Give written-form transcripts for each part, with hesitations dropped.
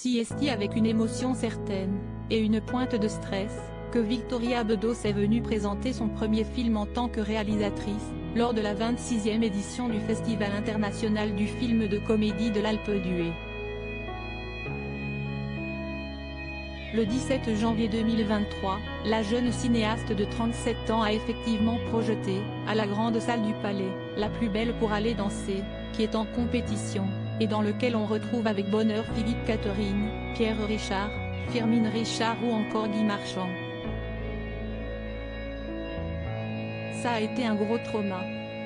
Si est avec une émotion certaine, et une pointe de stress, que Victoria Bedos est venue présenter son premier film en tant que réalisatrice, lors de la 26e édition du Festival international du film de comédie de l'Alpe d'Huez. Le 17 janvier 2023, la jeune cinéaste de 37 ans a effectivement projeté, à la grande salle du Palais, La plus belle pour aller danser, qui est en compétition, et dans lequel on retrouve avec bonheur Philippe Catherine, Pierre Richard, Firmin Richard ou encore Guy Marchand. Ça a été un gros trauma.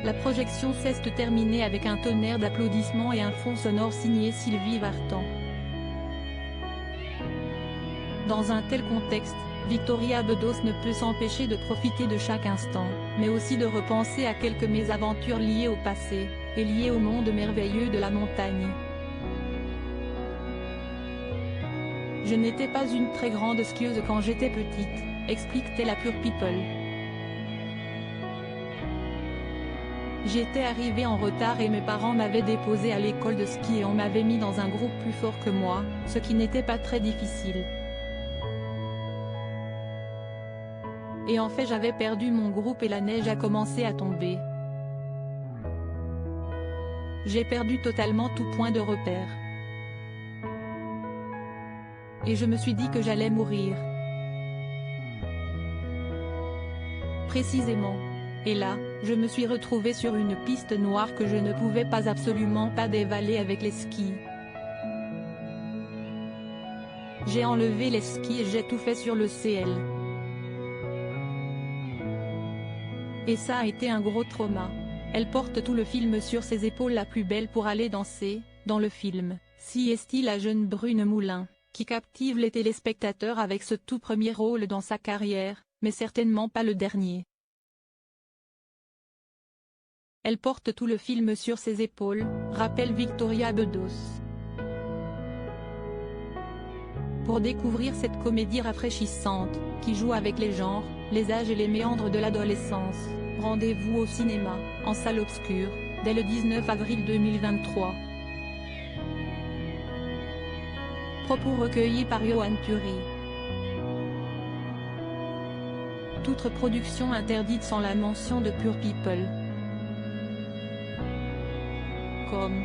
La projection s'est terminée avec un tonnerre d'applaudissements et un fond sonore signé Sylvie Vartan. Dans un tel contexte, Victoria Bedos ne peut s'empêcher de profiter de chaque instant, mais aussi de repenser à quelques mésaventures liées au passé, et liées au monde merveilleux de la montagne. Je n'étais pas une très grande skieuse quand j'étais petite, explique-t-elle à Pure People. J'étais arrivée en retard et mes parents m'avaient déposée à l'école de ski et on m'avait mis dans un groupe plus fort que moi, ce qui n'était pas très difficile. Et en fait j'avais perdu mon groupe et la neige a commencé à tomber. J'ai perdu totalement tout point de repère. Et je me suis dit que j'allais mourir. Précisément. Et là, je me suis retrouvée sur une piste noire que je ne pouvais absolument pas dévaler avec les skis. J'ai enlevé les skis et j'ai tout fait sur le CL. Et ça a été un gros trauma. Elle porte tout le film sur ses épaules, la plus belle pour aller danser, dans le film, si est la jeune Brune Moulin, qui captive les téléspectateurs avec ce tout premier rôle dans sa carrière, mais certainement pas le dernier. Elle porte tout le film sur ses épaules, rappelle Victoria Bedos. Pour découvrir cette comédie rafraîchissante, qui joue avec les genres, les âges et les méandres de l'adolescence, rendez-vous au cinéma, en salle obscure, dès le 19 avril 2023. Propos recueillis par Johan Puri. Toute production interdite sans la mention de Pure People. Comme